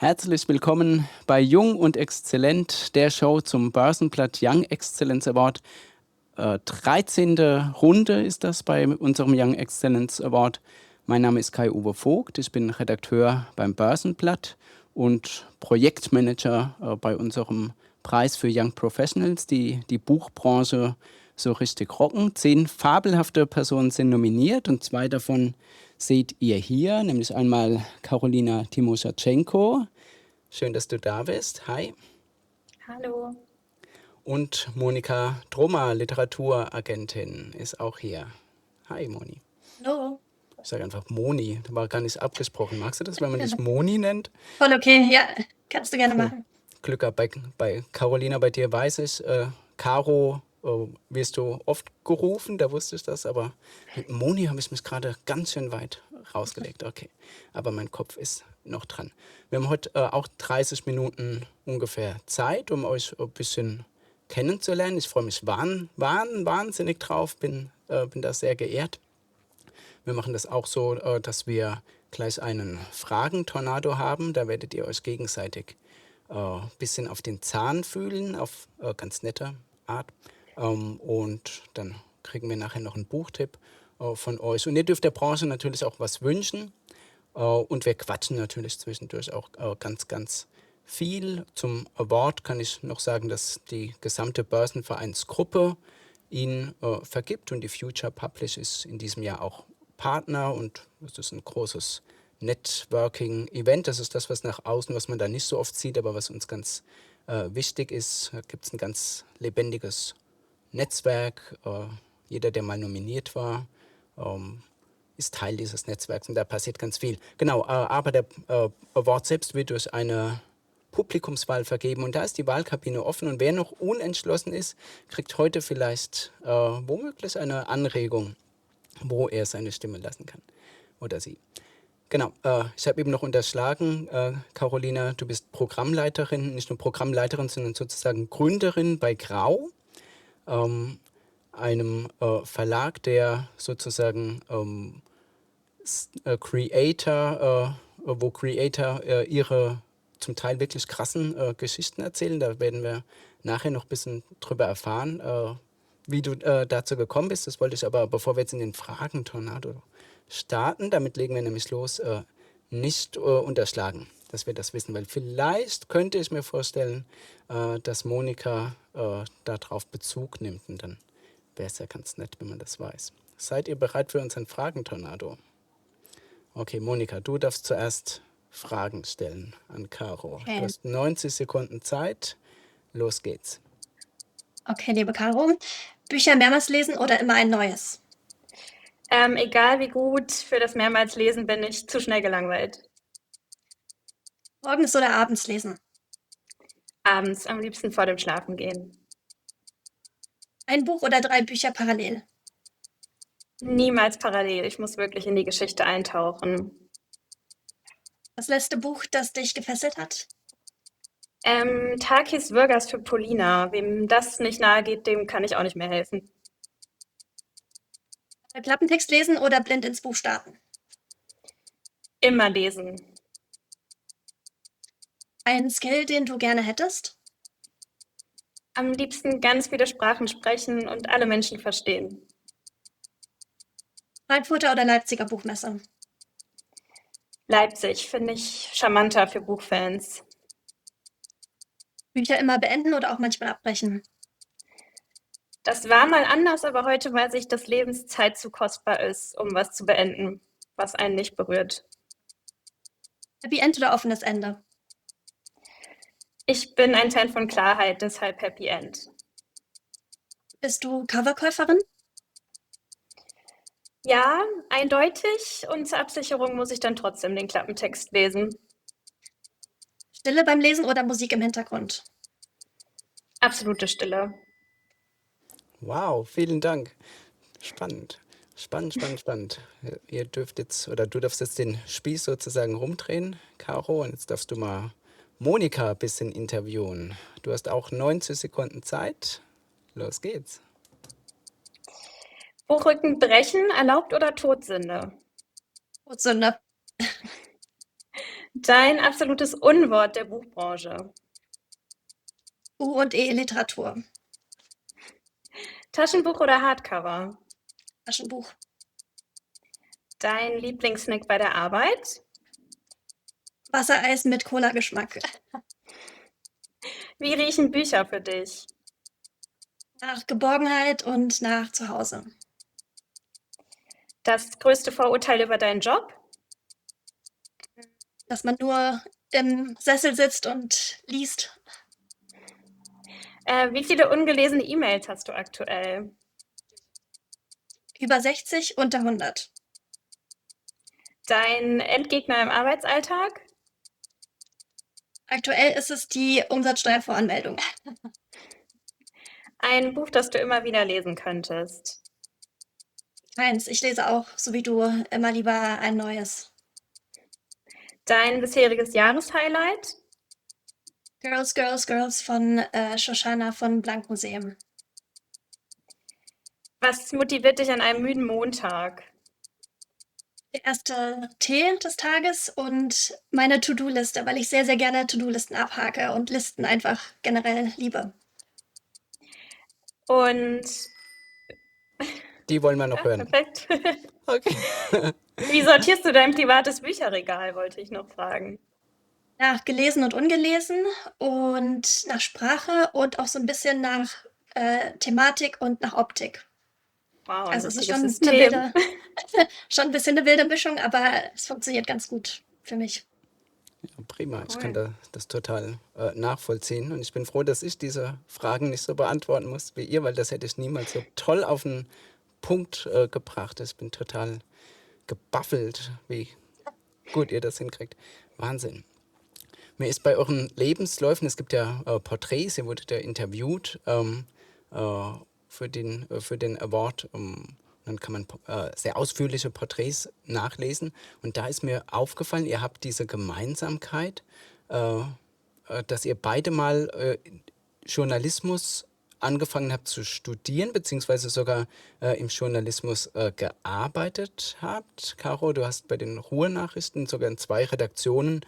Herzlich willkommen bei Jung und Exzellent, der Show zum Börsenblatt Young Excellence Award. 13. Runde ist das bei unserem Young Excellence Award. Mein Name ist Kai-Uwe Vogt, ich bin Redakteur beim Börsenblatt und Projektmanager bei unserem Preis für Young Professionals, die die Buchbranche so richtig rocken. 10 fabelhafte Personen sind nominiert und 2 davon seht ihr hier, nämlich einmal Karolina Timoschatschenko. Schön, dass du da bist. Hi. Hallo. Und Monika Drummer, Literaturagentin, ist auch hier. Hi, Moni. Hallo. Ich sage einfach Moni, das war gar nicht abgesprochen. Magst du das, wenn man dich Moni nennt? Voll okay, ja, kannst du gerne Cool. machen. Glück gehabt. Bei Carolina, bei dir weiß ich, Caro wirst du oft gerufen, da wusste ich das, aber mit Moni habe ich mich gerade ganz schön weit rausgelegt. Okay, aber mein Kopf ist noch dran. Wir haben heute auch 30 Minuten ungefähr Zeit, um euch ein bisschen kennenzulernen. Ich freue mich wahnsinnig drauf, bin da sehr geehrt. Wir machen das auch so, dass wir gleich einen Fragentornado haben. Da werdet ihr euch gegenseitig ein bisschen auf den Zahn fühlen, auf ganz nette Art. Und dann kriegen wir nachher noch einen Buchtipp von euch. Und ihr dürft der Branche natürlich auch was wünschen. Und wir quatschen natürlich zwischendurch auch ganz viel. Zum Award kann ich noch sagen, dass die gesamte Börsenvereinsgruppe ihn vergibt und die Future Publish ist in diesem Jahr auch Partner und es ist ein großes Networking-Event. Das ist das, was nach außen, was man da nicht so oft sieht, aber was uns ganz wichtig ist. Da gibt es ein ganz lebendiges Netzwerk. Jeder, der mal nominiert war, ist Teil dieses Netzwerks und da passiert ganz viel. Genau, aber der Award selbst wird durch eine Publikumswahl vergeben und da ist die Wahlkabine offen und wer noch unentschlossen ist, kriegt heute vielleicht womöglich eine Anregung, wo er seine Stimme lassen kann oder sie. Genau, ich habe eben noch unterschlagen, Carolina, du bist Programmleiterin, nicht nur Programmleiterin, sondern sozusagen Gründerin bei Grau, einem Verlag, der sozusagen wo Creator ihre zum Teil wirklich krassen Geschichten erzählen. Da werden wir nachher noch ein bisschen drüber erfahren, wie du dazu gekommen bist. Das wollte ich aber, bevor wir jetzt in den Fragen-Tornado starten, damit legen wir nämlich los, nicht unterschlagen, dass wir das wissen. Weil vielleicht könnte ich mir vorstellen, dass Monika darauf Bezug nimmt. Und dann wäre es ja ganz nett, wenn man das weiß. Seid ihr bereit für unseren Fragentornado? Okay, Monika, du darfst zuerst Fragen stellen an Caro. Du Okay. hast 90 Sekunden Zeit. Los geht's. Okay, liebe Caro, Bücher mehrmals lesen oder immer ein neues? Egal wie gut, für das mehrmals Lesen bin ich zu schnell gelangweilt. Morgens oder abends lesen? Abends, am liebsten vor dem Schlafengehen. Ein Buch oder 3 Bücher parallel? Niemals parallel, ich muss wirklich in die Geschichte eintauchen. Das letzte Buch, das dich gefesselt hat? Takis Würgers für Polina. Wem das nicht nahe geht, dem kann ich auch nicht mehr helfen. Klappentext lesen oder blind ins Buch starten? Immer lesen. Ein Skill, den du gerne hättest? Am liebsten ganz viele Sprachen sprechen und alle Menschen verstehen. Frankfurter oder Leipziger Buchmesse? Leipzig finde ich charmanter für Buchfans. Bücher immer beenden oder auch manchmal abbrechen? Das war mal anders, aber heute weiß ich, dass Lebenszeit zu kostbar ist, um was zu beenden, was einen nicht berührt. Happy End oder offenes Ende? Ich bin ein Fan von Klarheit, deshalb Happy End. Bist du Coverkäuferin? Ja, eindeutig. Und zur Absicherung muss ich dann trotzdem den Klappentext lesen. Stille beim Lesen oder Musik im Hintergrund? Absolute Stille. Wow, vielen Dank. Spannend. Spannend. Ihr dürft jetzt, oder du darfst jetzt den Spieß sozusagen rumdrehen, Caro, und jetzt darfst du mal Monika ein bisschen interviewen. Du hast auch 90 Sekunden Zeit. Los geht's. Buchrücken brechen, erlaubt oder Todsünde? Todsünde. Dein absolutes Unwort der Buchbranche. U und E Literatur. Taschenbuch oder Hardcover? Taschenbuch. Dein Lieblingssnack bei der Arbeit? Wassereis mit Cola-Geschmack. Wie riechen Bücher für dich? Nach Geborgenheit und nach Zuhause. Das größte Vorurteil über deinen Job? Dass man nur im Sessel sitzt und liest. Wie viele ungelesene E-Mails hast du aktuell? Über 60, unter 100. Dein Endgegner im Arbeitsalltag? Aktuell ist es die Umsatzsteuervoranmeldung. Ein Buch, das du immer wieder lesen könntest? Keins. Ich lese auch, so wie du, immer lieber ein neues. Dein bisheriges Jahreshighlight? Girls, Girls, Girls von Shoshana von Blankmuseum. Was motiviert dich an einem müden Montag? Der erste Tee des Tages und meine To-Do-Liste, weil ich sehr, sehr gerne To-Do-Listen abhake und Listen einfach generell liebe. Und Die wollen wir noch hören. perfekt. Okay. Wie sortierst du dein privates Bücherregal, wollte ich noch fragen. Nach gelesen und ungelesen und nach Sprache und auch so ein bisschen nach Thematik und nach Optik. Wow, ein Also es ist richtiges schon eine System. schon ein bisschen eine wilde Mischung, aber es funktioniert ganz gut für mich. Prima, ich kann Cool. das total nachvollziehen und ich bin froh, dass ich diese Fragen nicht so beantworten muss wie ihr, weil das hätte ich niemals so toll auf den Punkt gebracht. Ich bin total gebaffelt, wie gut ihr das hinkriegt. Wahnsinn. Mir ist bei euren Lebensläufen, es gibt ja Porträts, ihr wurdet ja interviewt für den Award. Dann kann man sehr ausführliche Porträts nachlesen. Und da ist mir aufgefallen, ihr habt diese Gemeinsamkeit, dass ihr beide mal Journalismus angefangen habt zu studieren, beziehungsweise sogar im Journalismus gearbeitet habt. Caro, du hast bei den Ruhrnachrichten sogar in 2 Redaktionen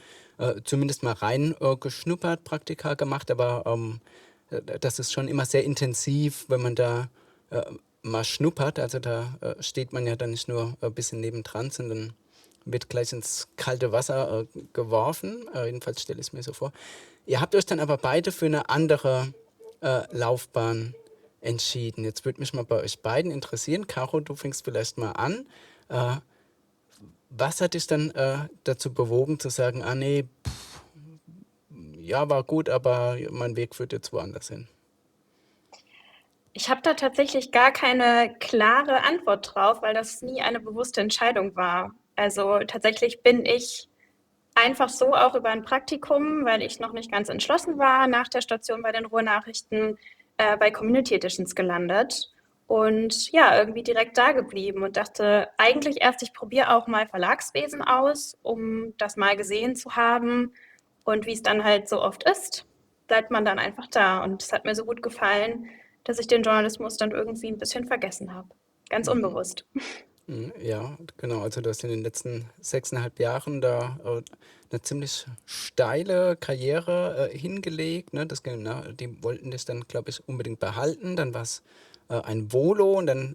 zumindest mal rein geschnuppert, Praktika gemacht, aber das ist schon immer sehr intensiv, wenn man da äh, mal schnuppert. Also da steht man ja dann nicht nur ein bisschen nebendran, sondern wird gleich ins kalte Wasser geworfen. Jedenfalls stelle ich es mir so vor. Ihr habt euch dann aber beide für eine andere Laufbahn entschieden. Jetzt würde mich mal bei euch beiden interessieren. Caro, du fängst vielleicht mal an. Äh, Was hat dich dann dazu bewogen zu sagen, ah nee, ja, war gut, aber mein Weg führt jetzt woanders hin? Ich habe da tatsächlich gar keine klare Antwort drauf, weil das nie eine bewusste Entscheidung war. Also tatsächlich bin ich einfach so auch über ein Praktikum, weil ich noch nicht ganz entschlossen war, nach der Station bei den Ruhrnachrichten bei Community Editions gelandet und ja, irgendwie direkt da geblieben und dachte eigentlich erst, ich probiere auch mal Verlagswesen aus, um das mal gesehen zu haben. Und wie es dann halt so oft ist, bleibt man dann einfach da. Und es hat mir so gut gefallen, dass ich den Journalismus dann irgendwie ein bisschen vergessen habe. Ganz unbewusst. Ja, genau. Also du hast in den letzten 6,5 Jahren da eine ziemlich steile Karriere hingelegt. Ne? Die wollten dich dann, glaube ich, unbedingt behalten. Dann war es ein Volo und dann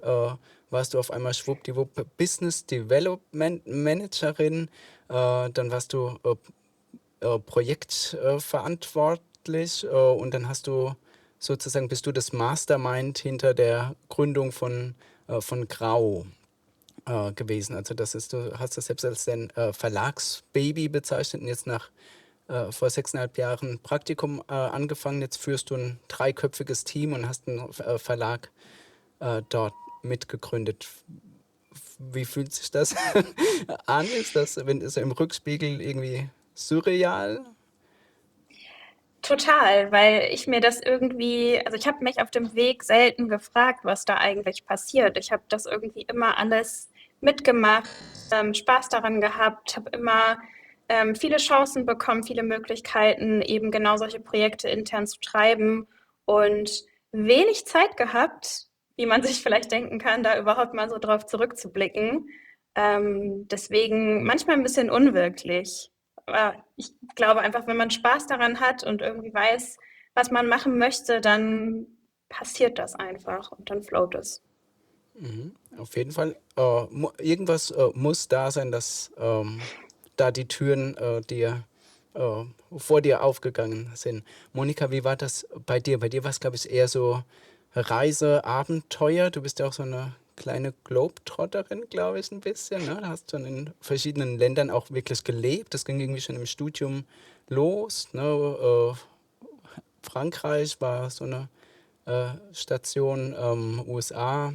warst du auf einmal schwuppdiwupp Business Development Managerin. Dann warst du projektverantwortlich und dann hast du sozusagen, bist du das Mastermind hinter der Gründung von Grau gewesen. Also das ist, du hast das selbst als dein Verlagsbaby bezeichnet und jetzt vor 6,5 Jahren Praktikum angefangen. Jetzt führst du ein 3-köpfiges Team und hast einen Verlag dort mitgegründet. Wie fühlt sich das an? Ist das, wenn es im Rückspiegel irgendwie surreal? Total, weil ich mir das irgendwie, also ich habe mich auf dem Weg selten gefragt, was da eigentlich passiert. Ich habe das irgendwie immer alles mitgemacht, Spaß daran gehabt, habe immer viele Chancen bekommen, viele Möglichkeiten, eben genau solche Projekte intern zu treiben und wenig Zeit gehabt, wie man sich vielleicht denken kann, da überhaupt mal so drauf zurückzublicken. Deswegen manchmal ein bisschen unwirklich. Aber ich glaube einfach, wenn man Spaß daran hat und irgendwie weiß, was man machen möchte, dann passiert das einfach und dann float es. Auf jeden Fall. Irgendwas muss da sein, dass da die Türen äh, vor dir aufgegangen sind. Monika, wie war das bei dir? Bei dir war es, glaube ich, eher so Reise, Abenteuer. Du bist ja auch so eine kleine Globetrotterin, glaube ich, ein bisschen. Ne? Du hast schon in verschiedenen Ländern auch wirklich gelebt. Das ging irgendwie schon im Studium los. Ne? Frankreich war so eine Station, USA.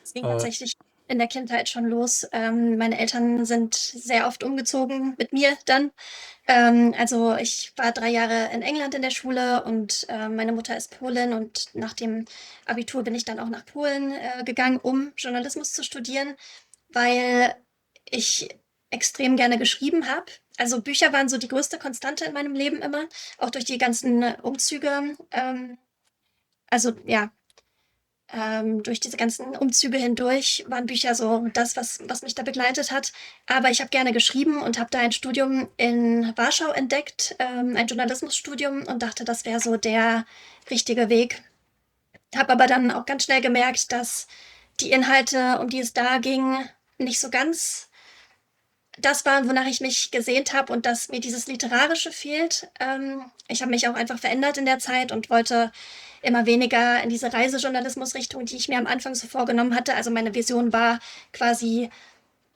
Es ging Äh, tatsächlich in der Kindheit schon los. Meine Eltern sind sehr oft umgezogen mit mir dann. Also ich war 3 Jahre in England in der Schule und meine Mutter ist Polin und nach dem Abitur bin ich dann auch nach Polen gegangen, um Journalismus zu studieren, weil ich extrem gerne geschrieben habe. Also Bücher waren so die größte Konstante in meinem Leben immer, auch durch die ganzen Umzüge. Also ja, durch diese ganzen Umzüge hindurch waren Bücher so das, was mich da begleitet hat. Aber ich habe gerne geschrieben und habe da ein Studium in Warschau entdeckt, ein Journalismusstudium und dachte, das wäre so der richtige Weg. Habe aber dann auch ganz schnell gemerkt, dass die Inhalte, um die es da ging, nicht so ganz das waren, wonach ich mich gesehnt habe und dass mir dieses Literarische fehlt. Ich habe mich auch einfach verändert in der Zeit und wollte immer weniger in diese Reisejournalismus-Richtung, die ich mir am Anfang so vorgenommen hatte. Also meine Vision war quasi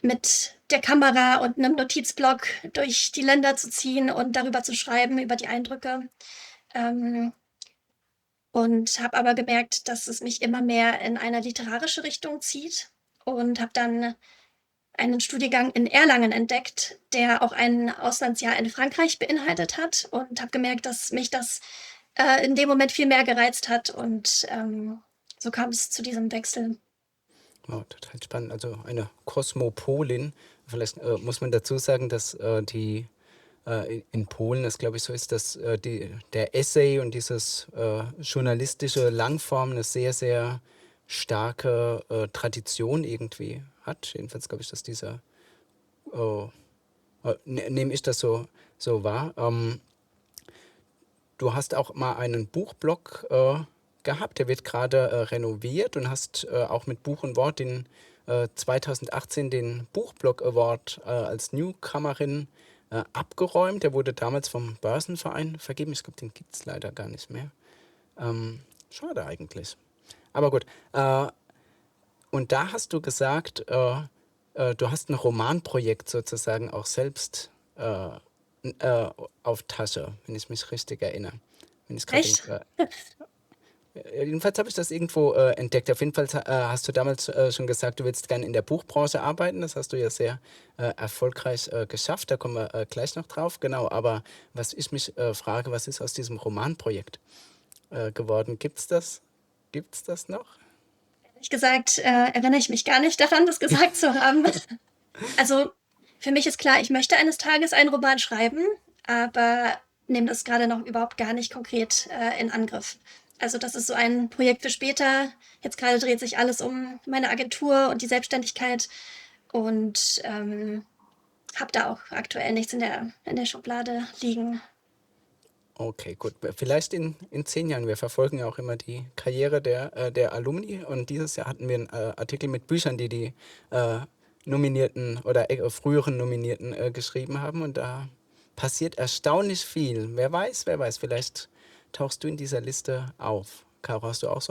mit der Kamera und einem Notizblock durch die Länder zu ziehen und darüber zu schreiben, über die Eindrücke. Ähm, und habe aber gemerkt, dass es mich immer mehr in eine literarische Richtung zieht und habe dann einen Studiengang in Erlangen entdeckt, der auch ein Auslandsjahr in Frankreich beinhaltet hat und habe gemerkt, dass mich das in dem Moment viel mehr gereizt hat und so kam es zu diesem Wechsel. Wow, total spannend. Also eine Kosmopolin. Vielleicht muss man dazu sagen, dass in Polen es, glaube ich, so ist, dass der Essay und dieses journalistische Langform eine sehr, sehr starke Tradition irgendwie hat. Jedenfalls glaube ich, dass äh, nehme ich das so wahr. Du hast auch mal einen Buchblog gehabt, der wird gerade renoviert und hast auch mit Buch und Wort 2018 den Buchblog Award als Newcomerin abgeräumt. Der wurde damals vom Börsenverein vergeben. Ich glaube, den gibt es leider gar nicht mehr. Schade eigentlich. Aber gut. Und da hast du gesagt, du hast ein Romanprojekt sozusagen auch selbst auf Tasche, wenn ich mich richtig erinnere. Wenn ich gerade Echt? jedenfalls habe ich das irgendwo entdeckt. Auf jeden Fall hast du damals schon gesagt, du willst gerne in der Buchbranche arbeiten. Das hast du ja sehr erfolgreich geschafft. Da kommen wir gleich noch drauf. Genau, aber was ich mich frage, was ist aus diesem Romanprojekt geworden? Gibt's das? Gibt's das noch? Ehrlich gesagt, erinnere ich mich gar nicht daran, das gesagt zu haben. Also für mich ist klar, ich möchte eines Tages einen Roman schreiben, aber nehme das gerade noch überhaupt gar nicht konkret in Angriff. Also das ist so ein Projekt für später. Jetzt gerade dreht sich alles um meine Agentur und die Selbstständigkeit und habe da auch aktuell nichts in der Schublade liegen. Okay, gut. Vielleicht in 10 Jahren. Wir verfolgen ja auch immer die Karriere der Alumni. Und dieses Jahr hatten wir einen Artikel mit Büchern, die Nominierten oder früheren Nominierten geschrieben haben. Und da passiert erstaunlich viel. Wer weiß, vielleicht tauchst du in dieser Liste auf. Caro, hast du auch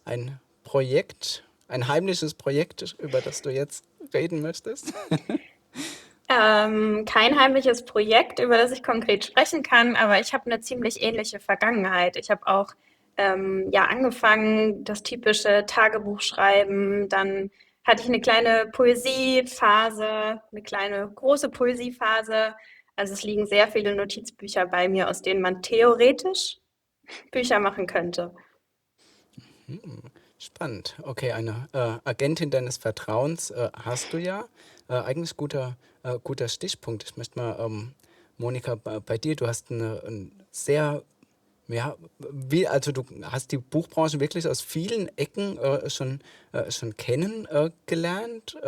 ein Projekt, ein heimliches Projekt, über das du jetzt reden möchtest? Kein heimliches Projekt, über das ich konkret sprechen kann, aber ich habe eine ziemlich ähnliche Vergangenheit. Ich habe auch ja angefangen, das typische Tagebuch schreiben, dann hatte ich eine kleine Poesiephase, eine kleine große Poesiephase. Also es liegen sehr viele Notizbücher bei mir, aus denen man theoretisch Bücher machen könnte. Spannend. Okay, eine Agentin deines Vertrauens hast du ja. Eigentlich guter Stichpunkt. Ich möchte mal, Monika, bei dir, du hast ein sehr, ja, also du hast die Buchbranche wirklich aus vielen Ecken schon kennengelernt.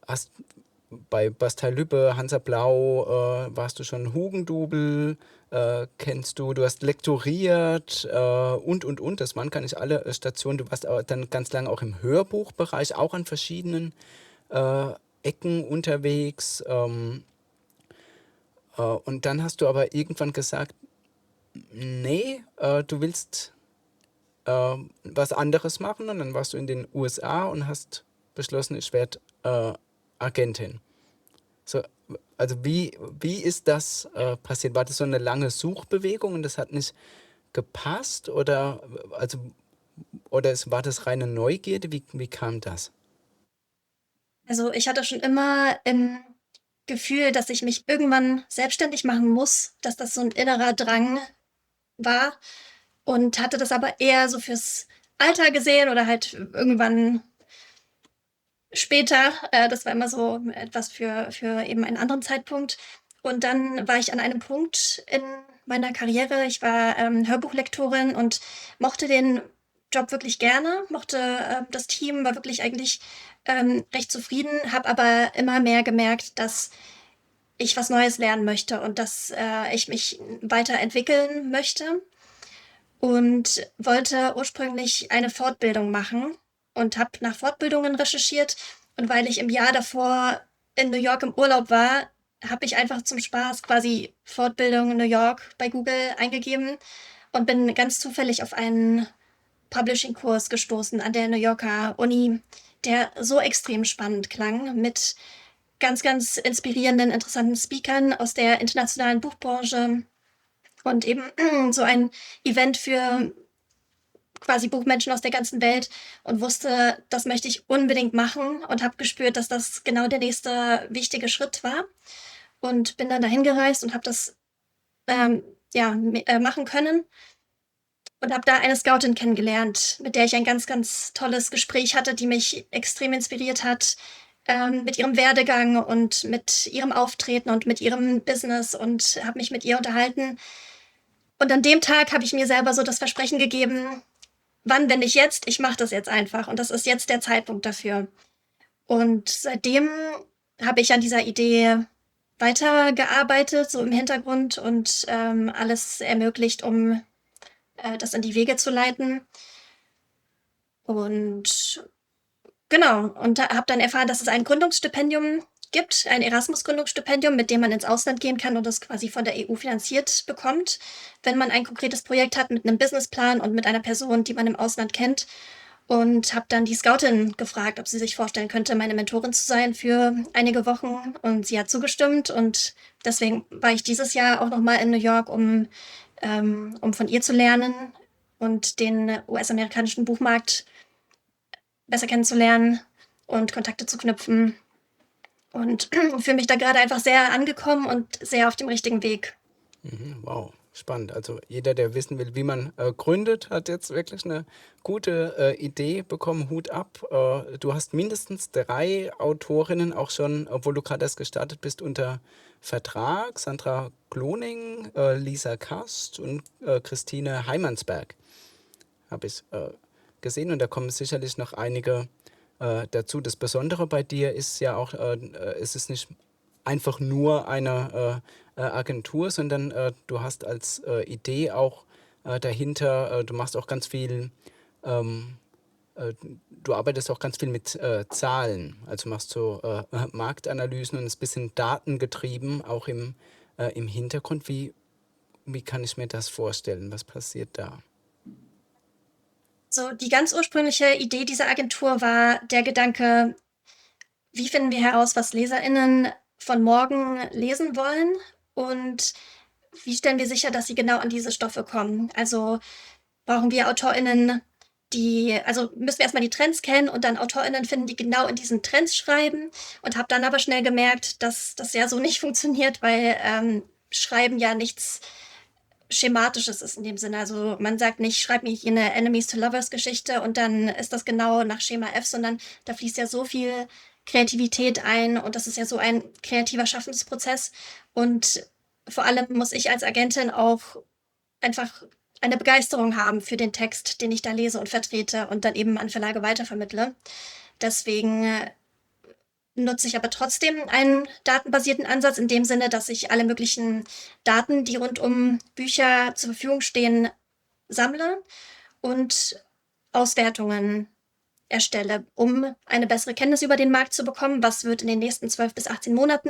Hast bei Bastei-Lübbe, Hansa Blau, warst du schon Hugendubel, kennst du hast lektoriert und. Das waren gar nicht alle Stationen. Du warst aber dann ganz lange auch im Hörbuchbereich, auch an verschiedenen äh, Ecken unterwegs. Und dann hast du aber irgendwann gesagt, nee, du willst was anderes machen. Und dann warst du in den USA und hast beschlossen, ich werde Agentin. So, also wie ist das passiert? War das so eine lange Suchbewegung und das hat nicht gepasst? War das reine Neugierde? Wie kam das? Also ich hatte schon immer im Gefühl, dass ich mich irgendwann selbstständig machen muss, dass das so ein innerer Drang war und hatte das aber eher so fürs Alter gesehen oder halt irgendwann später. Das war immer so etwas für eben einen anderen Zeitpunkt. Und dann war ich an einem Punkt in meiner Karriere. Ich war Hörbuchlektorin und mochte den Job wirklich gerne, mochte das Team, war wirklich eigentlich recht zufrieden, habe aber immer mehr gemerkt, dass ich was Neues lernen möchte und dass ich mich weiterentwickeln möchte und wollte ursprünglich eine Fortbildung machen und habe nach Fortbildungen recherchiert. Und weil ich im Jahr davor in New York im Urlaub war, habe ich einfach zum Spaß quasi Fortbildung in New York bei Google eingegeben und bin ganz zufällig auf einen Publishing-Kurs gestoßen an der New Yorker Uni, der so extrem spannend klang, mit ganz, ganz inspirierenden, interessanten Speakern aus der internationalen Buchbranche und eben so ein Event für quasi Buchmenschen aus der ganzen Welt und wusste, das möchte ich unbedingt machen und habe gespürt, dass das genau der nächste wichtige Schritt war und bin dann dahin gereist und habe das ähm, ja, machen können und habe da eine Scoutin kennengelernt, mit der ich ein ganz, ganz tolles Gespräch hatte, die mich extrem inspiriert hat mit ihrem Werdegang und mit ihrem Auftreten und mit ihrem Business und habe mich mit ihr unterhalten. Und an dem Tag habe ich mir selber so das Versprechen gegeben, wann, wenn nicht jetzt, ich mache das jetzt einfach. Und das ist jetzt der Zeitpunkt dafür. Und seitdem habe ich an dieser Idee weitergearbeitet, so im Hintergrund und alles ermöglicht, um das in die Wege zu leiten. Und genau, und habe dann erfahren, dass es ein Gründungsstipendium gibt, ein Erasmus-Gründungsstipendium, mit dem man ins Ausland gehen kann und das quasi von der EU finanziert bekommt, wenn man ein konkretes Projekt hat mit einem Businessplan und mit einer Person, die man im Ausland kennt. Und habe dann die Scoutin gefragt, ob sie sich vorstellen könnte, meine Mentorin zu sein für einige Wochen. Und sie hat zugestimmt. Und deswegen war ich dieses Jahr auch nochmal in New York, um von ihr zu lernen und den US-amerikanischen Buchmarkt besser kennenzulernen und Kontakte zu knüpfen. Und fühle mich da gerade einfach sehr angekommen und sehr auf dem richtigen Weg. Wow, spannend. Also jeder, der wissen will, wie man gründet, hat jetzt wirklich eine gute Idee bekommen. Hut ab. Du hast mindestens 3 Autorinnen auch schon, obwohl du gerade erst gestartet bist, unter Vertrag. Sandra Gloning, Lisa Kast und Christine Heimansberg habe ich gesehen. Und da kommen sicherlich noch einige dazu. Das Besondere bei dir ist ja auch, es ist nicht einfach nur eine Agentur, sondern du hast als Idee auch dahinter, du machst auch ganz viel, ähm, äh, du arbeitest auch ganz viel mit Zahlen, also machst so Marktanalysen und ist ein bisschen datengetrieben, auch im Hintergrund. Wie kann ich mir das vorstellen? Was passiert da? So, die ganz ursprüngliche Idee dieser Agentur war der Gedanke, wie finden wir heraus, was LeserInnen von morgen lesen wollen und wie stellen wir sicher, dass sie genau an diese Stoffe kommen? Also brauchen wir AutorInnen, also müssen wir erstmal die Trends kennen und dann AutorInnen finden, die genau in diesen Trends schreiben und habe dann aber schnell gemerkt, dass das ja so nicht funktioniert, weil Schreiben ja nichts Schematisches ist in dem Sinne. Also man sagt nicht, schreib mir hier eine Enemies to Lovers Geschichte und dann ist das genau nach Schema F, sondern da fließt ja so viel Kreativität ein und das ist ja so ein kreativer Schaffensprozess. Und vor allem muss ich als Agentin auch einfach eine Begeisterung haben für den Text, den ich da lese und vertrete und dann eben an Verlage weitervermittle. Deswegen nutze ich aber trotzdem einen datenbasierten Ansatz in dem Sinne, dass ich alle möglichen Daten, die rund um Bücher zur Verfügung stehen, sammle und Auswertungen erstelle, um eine bessere Kenntnis über den Markt zu bekommen. Was wird in den nächsten 12 bis 18 Monaten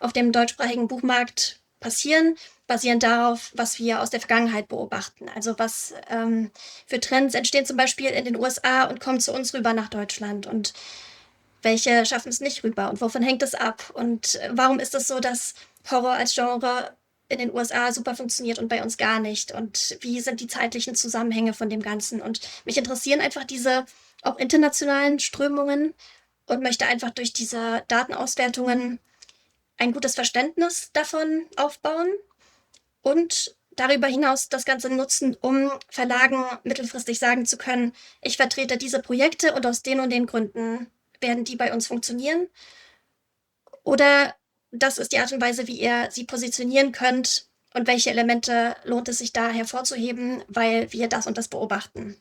auf dem deutschsprachigen Buchmarkt passieren, basierend darauf, was wir aus der Vergangenheit beobachten. Also was für Trends entstehen zum Beispiel in den USA und kommen zu uns rüber nach Deutschland und welche schaffen es nicht rüber und wovon hängt es ab? Und warum ist es so, dass Horror als Genre in den USA super funktioniert und bei uns gar nicht? Und wie sind die zeitlichen Zusammenhänge von dem Ganzen? Und mich interessieren einfach diese auch internationalen Strömungen und möchte einfach durch diese Datenauswertungen ein gutes Verständnis davon aufbauen und darüber hinaus das Ganze nutzen, um Verlagen mittelfristig sagen zu können, ich vertrete diese Projekte und aus den und den Gründen werden die bei uns funktionieren. Oder das ist die Art und Weise, wie ihr sie positionieren könnt und welche Elemente lohnt es sich da hervorzuheben, weil wir das und das beobachten.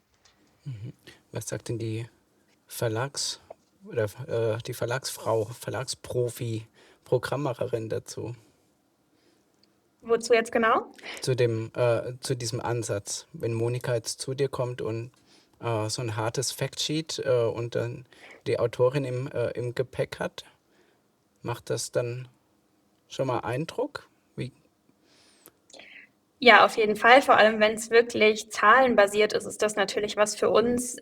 Was sagt denn die Verlags- oder die Verlagsfrau, Verlagsprofi, Programmmacherin dazu? Wozu jetzt genau? Zu diesem Ansatz, wenn Monika jetzt zu dir kommt und so ein hartes Factsheet und dann die Autorin im Gepäck hat, macht das dann schon mal Eindruck? Wie? Ja, auf jeden Fall. Vor allem, wenn es wirklich zahlenbasiert ist, ist das natürlich was für uns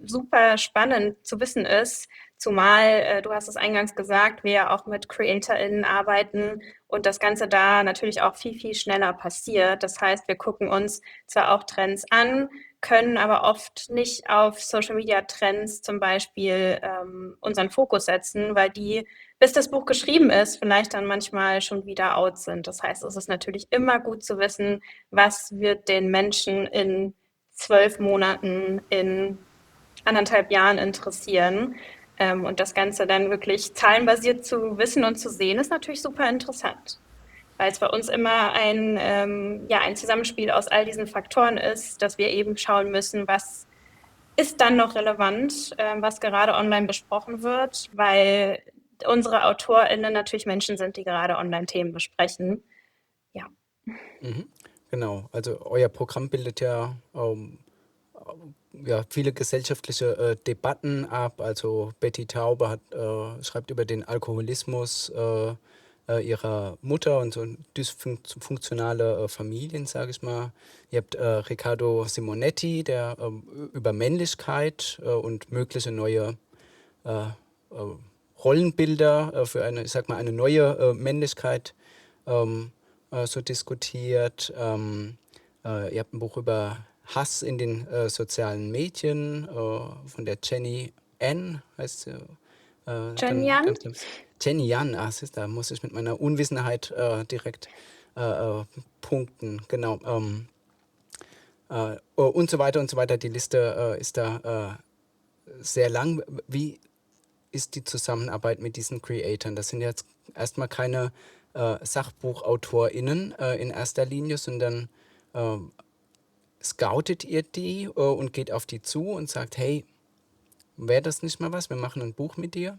super spannend zu wissen ist. Zumal, du hast es eingangs gesagt, wir ja auch mit CreatorInnen arbeiten und das Ganze da natürlich auch viel, viel schneller passiert. Das heißt, wir gucken uns zwar auch Trends an, können aber oft nicht auf Social Media Trends zum Beispiel unseren Fokus setzen, weil die, bis das Buch geschrieben ist, vielleicht dann manchmal schon wieder out sind. Das heißt, es ist natürlich immer gut zu wissen, was wird den Menschen in 12 Monaten, in 1,5 Jahren interessieren. Und das Ganze dann wirklich zahlenbasiert zu wissen und zu sehen, ist natürlich super interessant. Weil es bei uns immer ein Zusammenspiel aus all diesen Faktoren ist, dass wir eben schauen müssen, was ist dann noch relevant, was gerade online besprochen wird, weil unsere AutorInnen natürlich Menschen sind, die gerade online Themen besprechen. Ja. Mhm. Genau, also euer Programm bildet ja viele gesellschaftliche Debatten ab. Also Betty Taube schreibt über den Alkoholismus ihrer Mutter und so dysfunktionale Familien, sage ich mal. Ihr habt Riccardo Simonetti, der über Männlichkeit und mögliche neue äh, äh, Rollenbilder für eine, ich sag mal, eine neue Männlichkeit so diskutiert. Ihr habt ein Buch über Hass in den sozialen Medien von der Jenny N, heißt sie. Jen Dann Yan? ganz klar. Jenny Yan, siehst du, da muss ich mit meiner Unwissenheit direkt punkten. Genau. Und so weiter und so weiter. Die Liste ist da sehr lang. Wie ist die Zusammenarbeit mit diesen Creatoren? Das sind jetzt erstmal keine SachbuchautorInnen in erster Linie, sondern äh, scoutet ihr die und geht auf die zu und sagt, hey, wäre das nicht mal was? Wir machen ein Buch mit dir.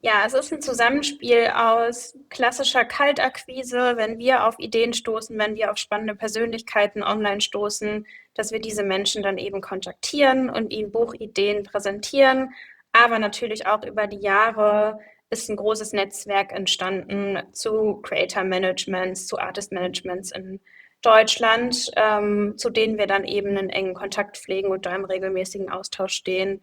Ja, es ist ein Zusammenspiel aus klassischer Kaltakquise, wenn wir auf Ideen stoßen, wenn wir auf spannende Persönlichkeiten online stoßen, dass wir diese Menschen dann eben kontaktieren und ihnen Buchideen präsentieren. Aber natürlich auch über die Jahre ist ein großes Netzwerk entstanden zu Creator Managements, zu Artist Managements in Deutschland, zu denen wir dann eben einen engen Kontakt pflegen und da im regelmäßigen Austausch stehen,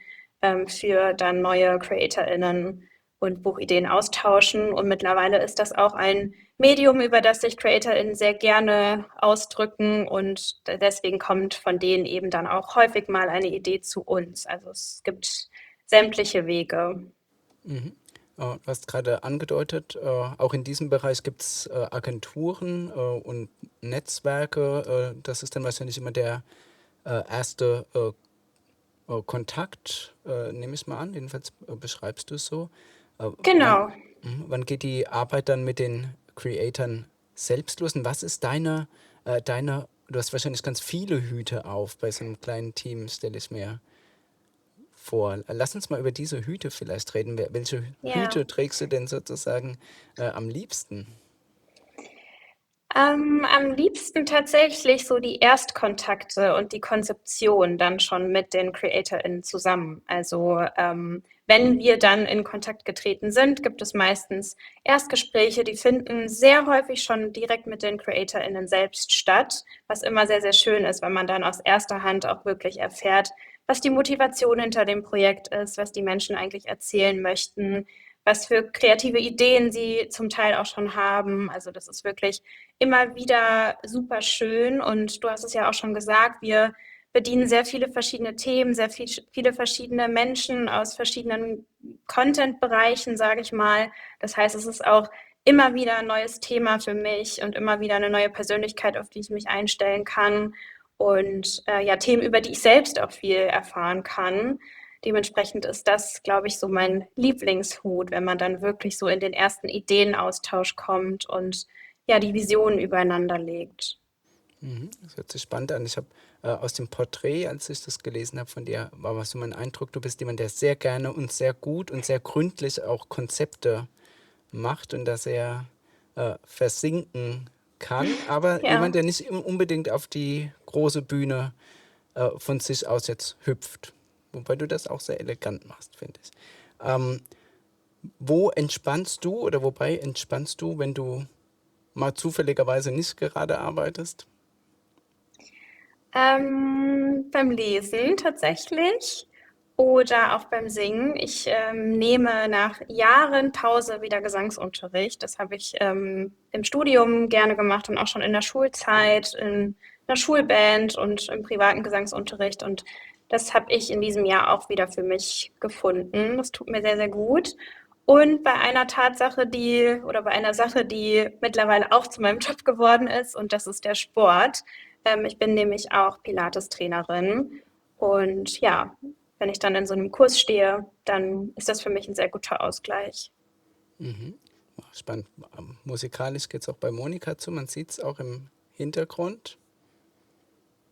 für dann neue CreatorInnen und Buchideen austauschen. Und mittlerweile ist das auch ein Medium, über das sich CreatorInnen sehr gerne ausdrücken. Und deswegen kommt von denen eben dann auch häufig mal eine Idee zu uns. Also es gibt sämtliche Wege. Mhm. Du hast gerade angedeutet, auch in diesem Bereich gibt es Agenturen und Netzwerke. Das ist dann wahrscheinlich immer der erste Kontakt, nehme ich mal an. Jedenfalls beschreibst du es so. Wann, Genau. wann geht die Arbeit dann mit den Creatoren selbst los? Und was ist du hast wahrscheinlich ganz viele Hüte auf bei so einem kleinen Team, stelle ich mir vor. Lass uns mal über diese Hüte vielleicht reden. Welche Ja. Hüte trägst du denn sozusagen am liebsten? Am liebsten tatsächlich so die Erstkontakte und die Konzeption dann schon mit den CreatorInnen zusammen. Also wenn wir dann in Kontakt getreten sind, gibt es meistens Erstgespräche, die finden sehr häufig schon direkt mit den CreatorInnen selbst statt, was immer sehr, sehr schön ist, weil man dann aus erster Hand auch wirklich erfährt, was die Motivation hinter dem Projekt ist, was die Menschen eigentlich erzählen möchten, was für kreative Ideen sie zum Teil auch schon haben. Also das ist wirklich immer wieder super schön und du hast es ja auch schon gesagt, wir bedienen sehr viele verschiedene Themen, viele verschiedene Menschen aus verschiedenen Content-Bereichen, sage ich mal. Das heißt, es ist auch immer wieder ein neues Thema für mich und immer wieder eine neue Persönlichkeit, auf die ich mich einstellen kann und ja, Themen, über die ich selbst auch viel erfahren kann. Dementsprechend ist das, glaube ich, so mein Lieblingshut, wenn man dann wirklich so in den ersten Ideenaustausch kommt und ja, die Visionen übereinander legt. Das hört sich spannend an. Ich habe aus dem Porträt, als ich das gelesen habe von dir, war so mein Eindruck, du bist jemand, der sehr gerne und sehr gut und sehr gründlich auch Konzepte macht und da sehr versinken kann, aber Ja, jemand, der nicht unbedingt auf die große Bühne von sich aus jetzt hüpft. Wobei du das auch sehr elegant machst, finde ich. Ähm, Wo entspannst du oder wobei entspannst du, wenn du mal zufälligerweise nicht gerade arbeitest? beim Lesen tatsächlich oder auch beim Singen. Ich nehme nach Jahren Pause wieder Gesangsunterricht. Das habe ich im Studium gerne gemacht und auch schon in der Schulzeit, in einer Schulband und im privaten Gesangsunterricht. Und das habe ich in diesem Jahr auch wieder für mich gefunden. Das tut mir sehr, sehr gut. Und bei einer Tatsache, bei einer Sache, die mittlerweile auch zu meinem Job geworden ist, und das ist der Sport. Ich bin nämlich auch Pilates-Trainerin. Und ja, wenn ich dann in so einem Kurs stehe, dann ist das für mich ein sehr guter Ausgleich. Spannend. Musikalisch geht es auch bei Monika zu. Man sieht es auch im Hintergrund.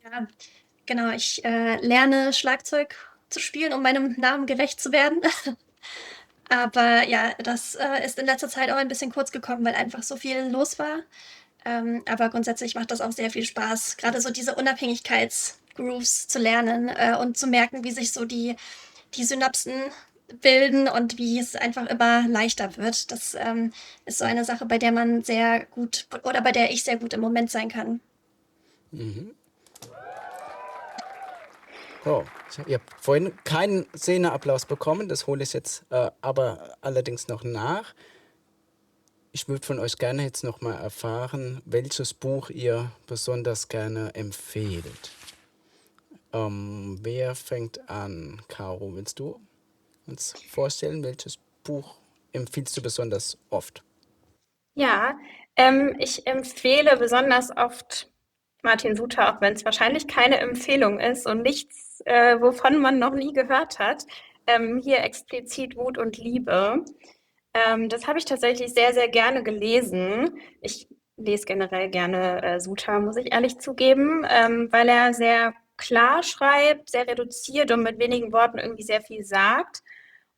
Ja, genau. Ich lerne Schlagzeug zu spielen, um meinem Namen gerecht zu werden. Aber ja, das ist in letzter Zeit auch ein bisschen kurz gekommen, weil einfach so viel los war. Aber grundsätzlich macht das auch sehr viel Spaß, gerade so diese Unabhängigkeitsgrooves zu lernen und zu merken, wie sich so die Synapsen bilden und wie es einfach immer leichter wird. Das ist so eine Sache, bei der man sehr gut oder bei der ich sehr gut im Moment sein kann. Oh, ich habe vorhin keinen Szeneapplaus bekommen, das hole ich jetzt aber allerdings noch nach. Ich würde von euch gerne jetzt noch mal erfahren, welches Buch ihr besonders gerne empfehlt. Wer fängt an? Caro, willst du uns vorstellen, welches Buch empfiehlst du besonders oft? Ja, ich empfehle besonders oft Martin Suter, auch wenn es wahrscheinlich keine Empfehlung ist und nichts, wovon man noch nie gehört hat. Hier explizit Wut und Liebe. Das habe ich tatsächlich sehr, sehr gerne gelesen. Ich lese generell gerne Suter, muss ich ehrlich zugeben, weil er sehr klar schreibt, sehr reduziert und mit wenigen Worten irgendwie sehr viel sagt.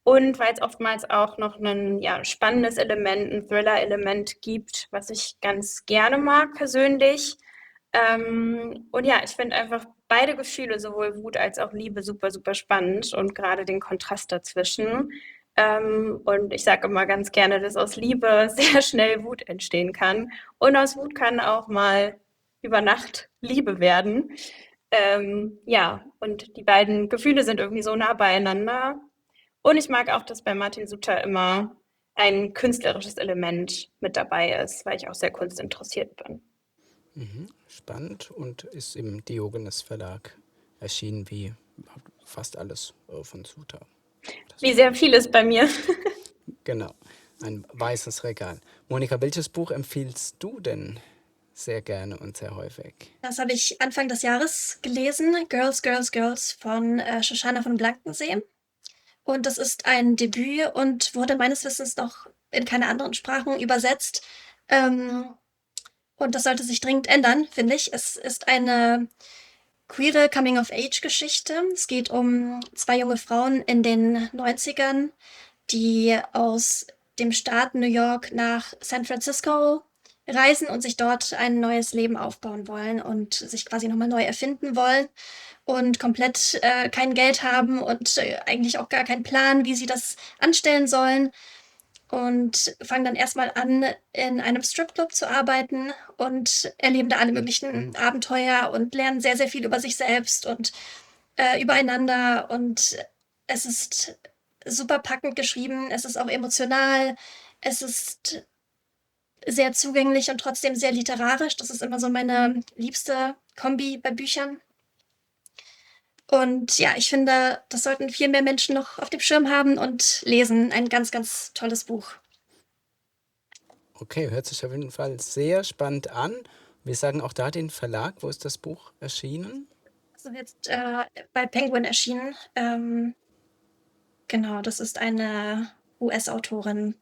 Und weil es oftmals auch noch ein ja, spannendes Element, ein Thriller-Element gibt, was ich ganz gerne mag persönlich. Und ja, ich finde einfach beide Gefühle, sowohl Wut als auch Liebe, super, super spannend und gerade den Kontrast dazwischen. Und ich sage immer ganz gerne, dass aus Liebe sehr schnell Wut entstehen kann. Und aus Wut kann auch mal über Nacht Liebe werden. Ja, und die beiden Gefühle sind irgendwie so nah beieinander. Und ich mag auch, dass bei Martin Suter immer ein künstlerisches Element mit dabei ist, weil ich auch sehr kunstinteressiert bin. Spannend und ist im Diogenes Verlag erschienen, wie fast alles von Suter. Wie sehr vieles bei mir. Genau, ein weißes Regal. Monika, welches Buch empfiehlst du denn sehr gerne und sehr häufig? Das habe ich Anfang des Jahres gelesen, Girls, Girls, Girls von Shoshana von Blankensee. Und das ist ein Debüt und wurde meines Wissens noch in keine anderen Sprachen übersetzt. Ähm, und das sollte sich dringend ändern, finde ich. Es ist eine queere Coming-of-Age-Geschichte. Es geht um zwei junge Frauen in den 90ern, die aus dem Staat New York nach San Francisco reisen und sich dort ein neues Leben aufbauen wollen und sich quasi nochmal neu erfinden wollen und komplett kein Geld haben und eigentlich auch gar keinen Plan, wie sie das anstellen sollen. Und fangen dann erstmal an, in einem Stripclub zu arbeiten und erleben da alle möglichen Abenteuer und lernen sehr, sehr viel über sich selbst und übereinander. Und es ist super packend geschrieben, es ist auch emotional, es ist sehr zugänglich und trotzdem sehr literarisch. Das ist immer so meine liebste Kombi bei Büchern. Und ja, ich finde, das sollten viel mehr Menschen noch auf dem Schirm haben und lesen. Ein ganz, ganz tolles Buch. Okay, hört sich auf jeden Fall sehr spannend an. Wir sagen auch da den Verlag. Wo ist das Buch erschienen? Also jetzt bei Penguin erschienen. Genau, das ist eine US-Autorin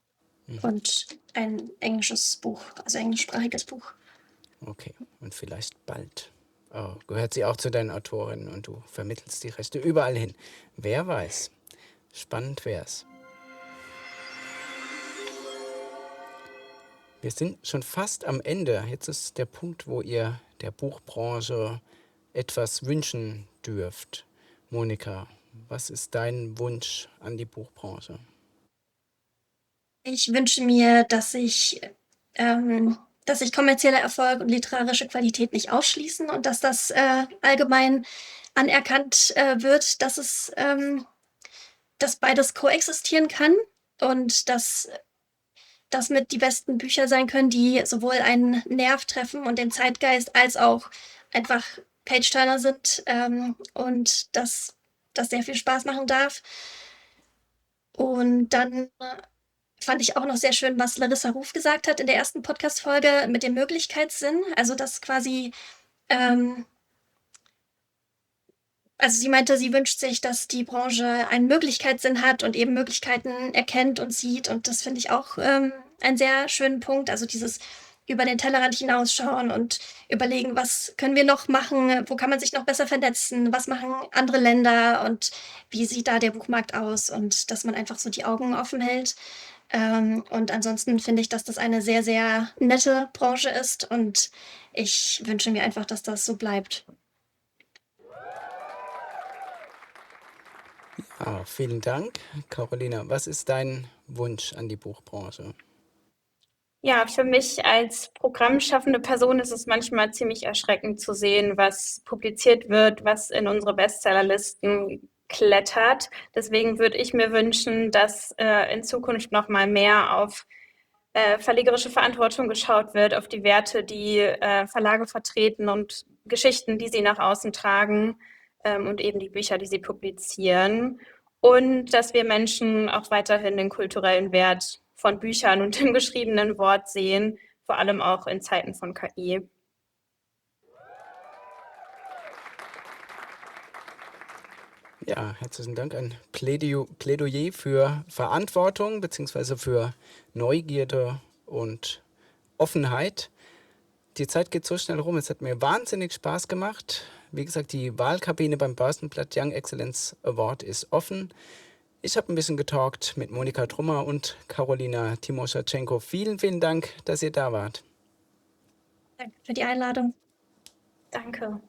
und ein englisches Buch, also englischsprachiges Buch. Okay, und vielleicht bald. Gehört sie auch zu deinen Autorinnen und du vermittelst die Rechte überall hin. Wer weiß. Spannend wär's. Wir sind schon fast am Ende. Jetzt ist der Punkt, wo ihr der Buchbranche etwas wünschen dürft. Monika, was ist dein Wunsch an die Buchbranche? Ich wünsche mir, dass sich kommerzieller Erfolg und literarische Qualität nicht ausschließen und dass das allgemein anerkannt wird, dass beides koexistieren kann und dass das mit die besten Bücher sein können, die sowohl einen Nerv treffen und den Zeitgeist als auch einfach Page-Turner sind und dass das sehr viel Spaß machen darf. Und dann fand ich auch noch sehr schön, was Larissa Ruf gesagt hat in der ersten Podcast-Folge mit dem Möglichkeitssinn. Also, dass quasi, ähm, also sie meinte, sie wünscht sich, dass die Branche einen Möglichkeitssinn hat und eben Möglichkeiten erkennt und sieht. Und das finde ich auch einen sehr schönen Punkt. Also dieses über den Tellerrand hinausschauen und überlegen, was können wir noch machen, wo kann man sich noch besser vernetzen, was machen andere Länder und wie sieht da der Buchmarkt aus und dass man einfach so die Augen offen hält. Und ansonsten finde ich, dass das eine sehr, sehr nette Branche ist und ich wünsche mir einfach, dass das so bleibt. Vielen Dank. Carolina, was ist dein Wunsch an die Buchbranche? Ja, für mich als programmschaffende Person ist es manchmal ziemlich erschreckend zu sehen, was publiziert wird, was in unsere Bestsellerlisten klettert. Deswegen würde ich mir wünschen, dass in Zukunft noch mal mehr auf verlegerische Verantwortung geschaut wird, auf die Werte, die Verlage vertreten und Geschichten, die sie nach außen tragen und eben die Bücher, die sie publizieren. Und dass wir Menschen auch weiterhin den kulturellen Wert von Büchern und dem geschriebenen Wort sehen, vor allem auch in Zeiten von KI. Ja, herzlichen Dank. Ein Plädoyer für Verantwortung bzw. für Neugierde und Offenheit. Die Zeit geht so schnell rum. Es hat mir wahnsinnig Spaß gemacht. Wie gesagt, die Wahlkabine beim Börsenblatt Young Excellence Award ist offen. Ich habe ein bisschen getalkt mit Monika Trummer und Carolina Timoschatschenko. Vielen, vielen Dank, dass ihr da wart. Danke für die Einladung. Danke.